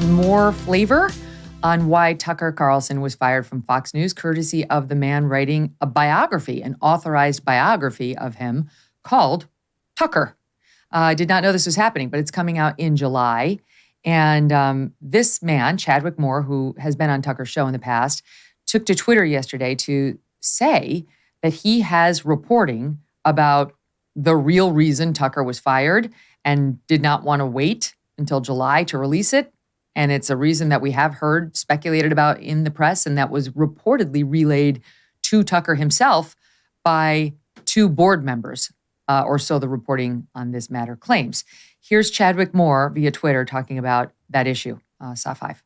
more flavor on why Tucker Carlson was fired from Fox News, courtesy of the man writing a biography, an authorized biography of him called Tucker. I did not know this was happening, but it's coming out in July. And this man, Chadwick Moore, who has been on Tucker's show in the past, took to Twitter yesterday to say that he has reporting about the real reason Tucker was fired and did not want to wait until July to release it. And it's a reason that we have heard speculated about in the press and that was reportedly relayed to Tucker himself by two board members, or so the reporting on this matter claims. Here's Chadwick Moore via Twitter talking about that issue. Saw 5.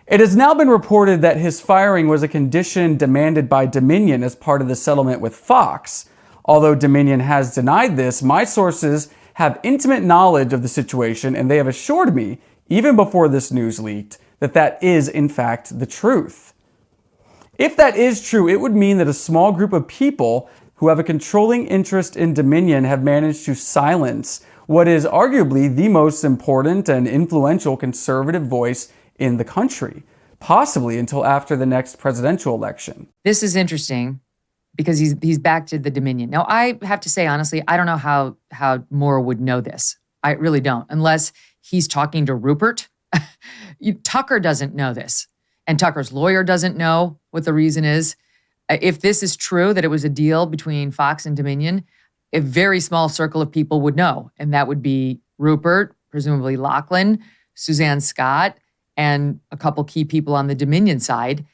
It has now been reported that his firing was a condition demanded by Dominion as part of the settlement with Fox. Although Dominion has denied this, my sources have intimate knowledge of the situation, and they have assured me, even before this news leaked, that that is, in fact, the truth. If that is true, it would mean that a small group of people who have a controlling interest in Dominion have managed to silence what is arguably the most important and influential conservative voice in the country, possibly until after the next presidential election. This is interesting because he's back to the Dominion. Now, I have to say, honestly, I don't know how Moore would know this. I really don't, unless he's talking to Rupert. Tucker doesn't know this, and Tucker's lawyer doesn't know what the reason is. If this is true, that it was a deal between Fox and Dominion, a very small circle of people would know, and that would be Rupert, presumably Lachlan, Suzanne Scott, and a couple key people on the Dominion side.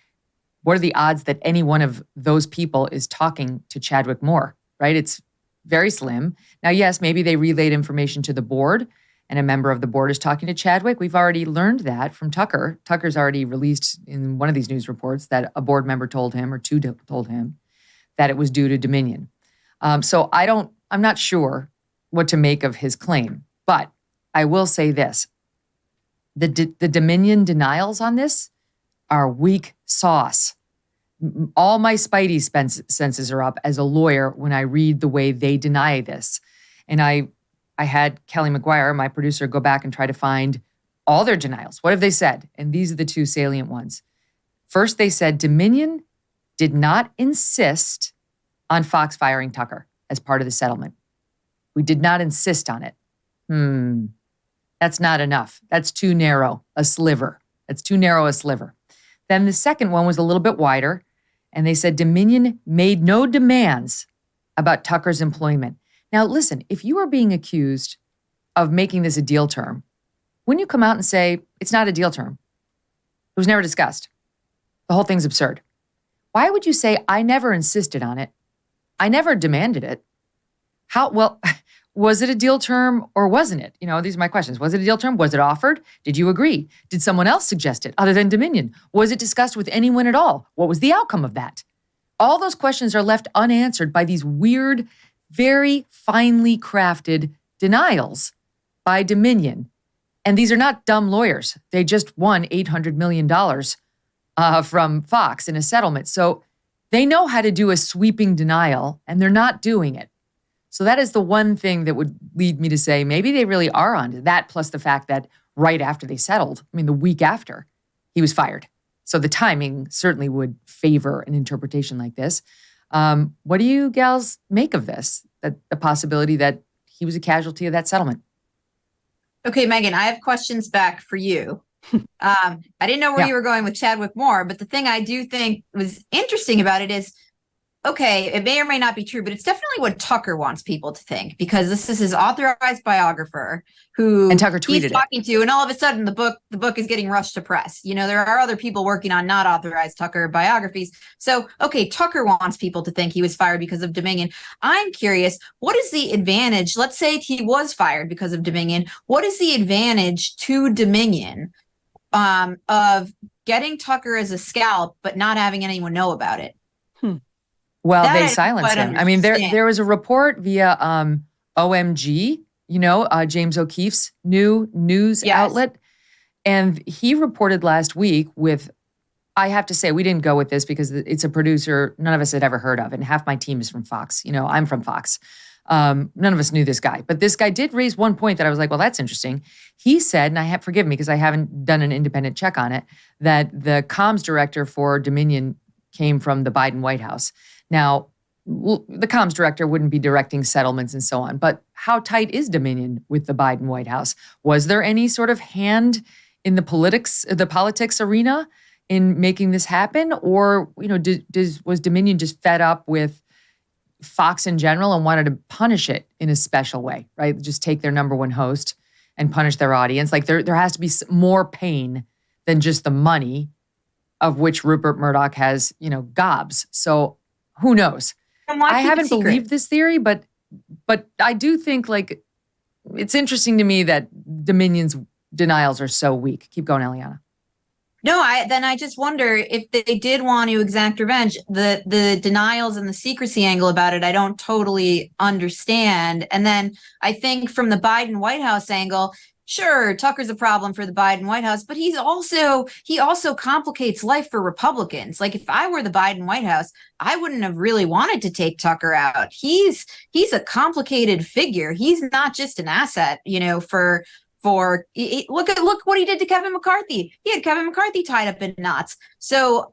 What are the odds that any one of those people is talking to Chadwick Moore, right? It's very slim. Now, yes, maybe they relayed information to the board and a member of the board is talking to Chadwick. We've already learned that from Tucker. Tucker's already released in one of these news reports that a board member told him, or two told him, that it was due to Dominion. So I'm not sure what to make of his claim, but I will say this. The Dominion denials on this are weak sauce. All my spidey senses are up as a lawyer when I read the way they deny this. And I had Kelly McGuire, my producer, go back and try to find all their denials. What have they said? And these are the two salient ones. First, they said Dominion did not insist on Fox firing Tucker as part of the settlement. We did not insist on it. That's not enough. That's too narrow a sliver. That's too narrow a sliver. Then the second one was a little bit wider, and they said Dominion made no demands about Tucker's employment. Now, listen, if you are being accused of making this a deal term, wouldn't you come out and say, it's not a deal term? It was never discussed. The whole thing's absurd. Why would you say, I never insisted on it? I never demanded it. Well, was it a deal term or wasn't it? These are my questions. Was it a deal term? Was it offered? Did you agree? Did someone else suggest it other than Dominion? Was it discussed with anyone at all? What was the outcome of that? All those questions are left unanswered by these weird, very finely crafted denials by Dominion. And these are not dumb lawyers. They just won $800 million from Fox in a settlement. So they know how to do a sweeping denial, and they're not doing it. So that is the one thing that would lead me to say maybe they really are on to that, plus the fact that right after they settled, the week after, he was fired. So the timing certainly would favor an interpretation like this. What do you gals make of this, that the possibility that he was a casualty of that settlement? Okay, Megyn, I have questions back for you. I didn't know where you were going with Chadwick Moore, but the thing I do think was interesting about it is, okay, it may or may not be true, but it's definitely what Tucker wants people to think, because this is his authorized biographer who and Tucker tweeted he's talking to, and all of a sudden the book is getting rushed to press. There are other people working on not authorized Tucker biographies. So, okay, Tucker wants people to think he was fired because of Dominion. I'm curious, what is the advantage? Let's say he was fired because of Dominion. What is the advantage to Dominion of getting Tucker as a scalp, but not having anyone know about it? Well, they silenced him. There was a report via OMG, James O'Keefe's new news outlet. And he reported last week with, I have to say, we didn't go with this because it's a producer none of us had ever heard of. And half my team is from Fox. I'm from Fox. None of us knew this guy, but this guy did raise one point that I was like, well, that's interesting. He said, and forgive me because I haven't done an independent check on it, that the comms director for Dominion came from the Biden White House. Now, the comms director wouldn't be directing settlements and so on, but how tight is Dominion with the Biden White House? Was there any sort of hand in the politics arena in making this happen? Or, was Dominion just fed up with Fox in general and wanted to punish it in a special way, right? Just take their number one host and punish their audience. Like there has to be more pain than just the money, of which Rupert Murdoch has, gobs. So who knows? I haven't believed this theory, but I do think like it's interesting to me that Dominion's denials are so weak. Keep going, Eliana. No, I just wonder if they did want to exact revenge. The denials and the secrecy angle about it, I don't totally understand. And then I think from the Biden White House angle, sure, Tucker's a problem for the Biden White House, but he also complicates life for Republicans. Like if I were the Biden White House, I wouldn't have really wanted to take Tucker out. He's a complicated figure. He's not just an asset, look what he did to Kevin McCarthy. He had Kevin McCarthy tied up in knots. So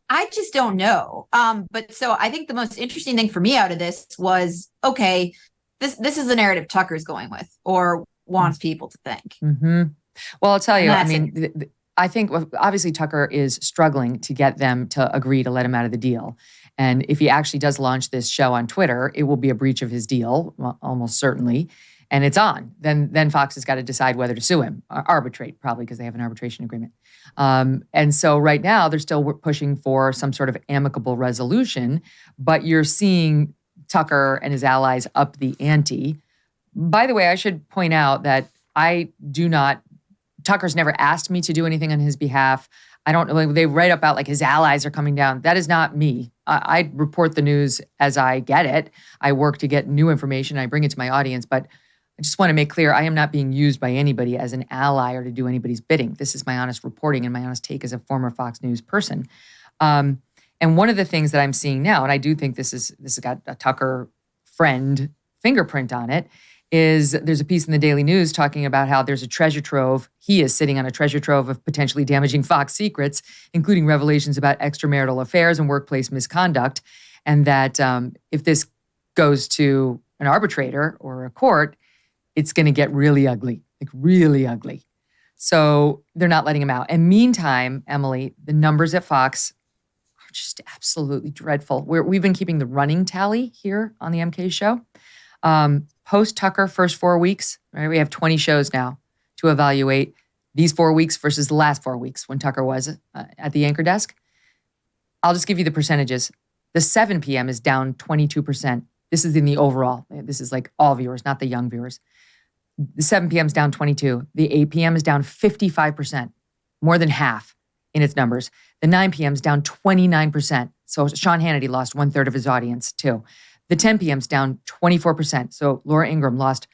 I just don't know. But so I think the most interesting thing for me out of this was, okay, this is the narrative Tucker's going with or wants people to think. Mm-hmm. Well, I'll tell you, I think obviously Tucker is struggling to get them to agree to let him out of the deal. And if he actually does launch this show on Twitter, it will be a breach of his deal, almost certainly. And it's on. Then Fox has got to decide whether to sue him, or arbitrate, probably because they have an arbitration agreement. And so right now they're still pushing for some sort of amicable resolution, but you're seeing Tucker and his allies up the ante. By the way, I should point out that Tucker's never asked me to do anything on his behalf. I don't know, they write about like his allies are coming down. That is not me. I report the news as I get it. I work to get new information. I bring it to my audience, but I just want to make clear, I am not being used by anybody as an ally or to do anybody's bidding. This is my honest reporting and my honest take as a former Fox News person. And one of the things that I'm seeing now, and I do think this has got a Tucker friend fingerprint on it, is there's a piece in the Daily News talking about how there's a treasure trove. He is sitting on a treasure trove of potentially damaging Fox secrets, including revelations about extramarital affairs and workplace misconduct. And that if this goes to an arbitrator or a court, it's going to get really ugly, like really ugly. So they're not letting him out. And meantime, Emily, the numbers at Fox are just absolutely dreadful. We've been keeping the running tally here on the MK show. Post Tucker first 4 weeks, right? We have 20 shows now to evaluate these 4 weeks versus the last 4 weeks when Tucker was at the anchor desk. I'll just give you the percentages. The 7 p.m. is down 22%. This is in the overall. This is like all viewers, not the young viewers. The 7 p.m. is down 22. The 8 p.m. is down 55%, more than half in its numbers. The 9 p.m. is down 29%. So Sean Hannity lost 1/3 of his audience too. The 10 p.m. is down 24%. So Laura Ingraham lost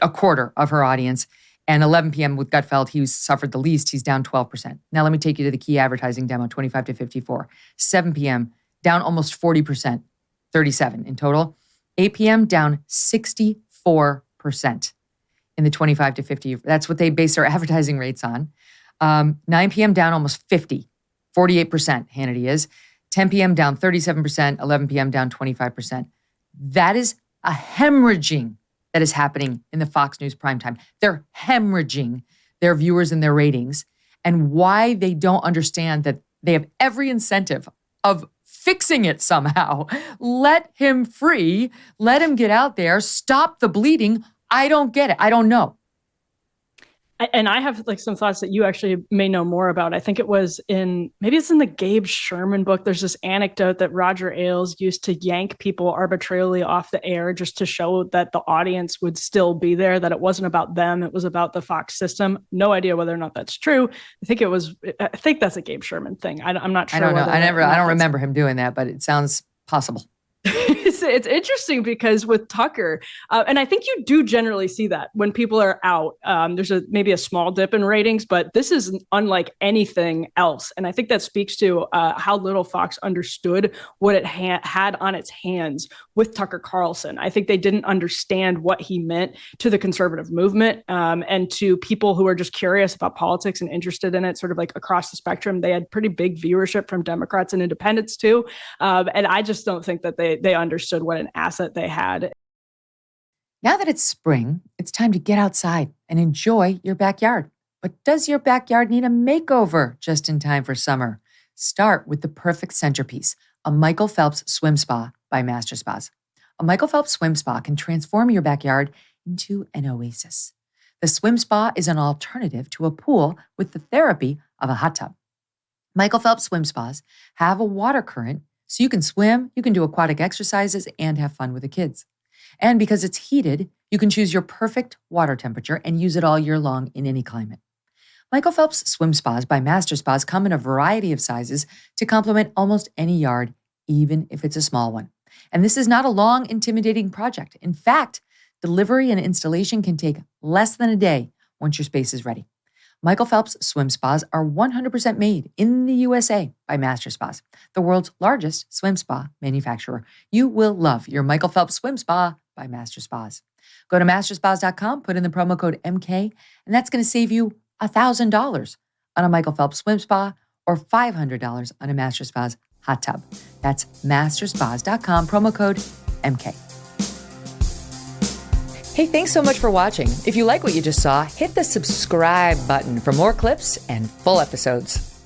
1/4 of her audience. And 11 p.m. with Gutfeld, he suffered the least. He's down 12%. Now let me take you to the key advertising demo, 25 to 54. 7 p.m., down almost 40%, 37 in total. 8 p.m., down 64% in the 25 to 50. That's what they base their advertising rates on. 9 p.m., down almost 50, 48% Hannity is. 10 p.m., down 37%. 11 p.m., down 25%. That is a hemorrhaging that is happening in the Fox News primetime. They're hemorrhaging their viewers and their ratings, and why they don't understand that they have every incentive of fixing it somehow. Let him free. Let him get out there. Stop the bleeding. I don't get it. I don't know. And I have like some thoughts that you actually may know more about. I think maybe it's in the Gabe Sherman book. There's this anecdote that Roger Ailes used to yank people arbitrarily off the air just to show that the audience would still be there, that it wasn't about them. It was about the Fox system. No idea whether or not that's true. I think that's a Gabe Sherman thing. I'm not sure. I don't know. I don't remember him doing that, but it sounds possible. say it's interesting because with Tucker, and I think you do generally see that when people are out, there's maybe a small dip in ratings, but this is unlike anything else. And I think that speaks to how little Fox understood what it had on its hands with Tucker Carlson. I think they didn't understand what he meant to the conservative movement and to people who are just curious about politics and interested in it, sort of like across the spectrum. They had pretty big viewership from Democrats and independents too. And I just don't think that they understood what an asset they had. Now that it's spring, it's time to get outside and enjoy your backyard. But does your backyard need a makeover just in time for summer? Start with the perfect centerpiece, a Michael Phelps Swim Spa by Master Spas. A Michael Phelps Swim Spa can transform your backyard into an oasis. The swim spa is an alternative to a pool with the therapy of a hot tub. Michael Phelps Swim Spas have a water current so you can swim, you can do aquatic exercises, and have fun with the kids. And because it's heated, you can choose your perfect water temperature and use it all year long in any climate. Michael Phelps Swim Spas by Master Spas come in a variety of sizes to complement almost any yard, even if it's a small one. And this is not a long, intimidating project. In fact, delivery and installation can take less than a day once your space is ready. Michael Phelps Swim Spas are 100% made in the USA by Master Spas, the world's largest swim spa manufacturer. You will love your Michael Phelps Swim Spa by Master Spas. Go to masterspas.com, put in the promo code MK, and that's going to save you $1,000 on a Michael Phelps Swim Spa or $500 on a Master Spas hot tub. That's masterspas.com, promo code MK. Hey, thanks so much for watching. If you like what you just saw, hit the subscribe button for more clips and full episodes.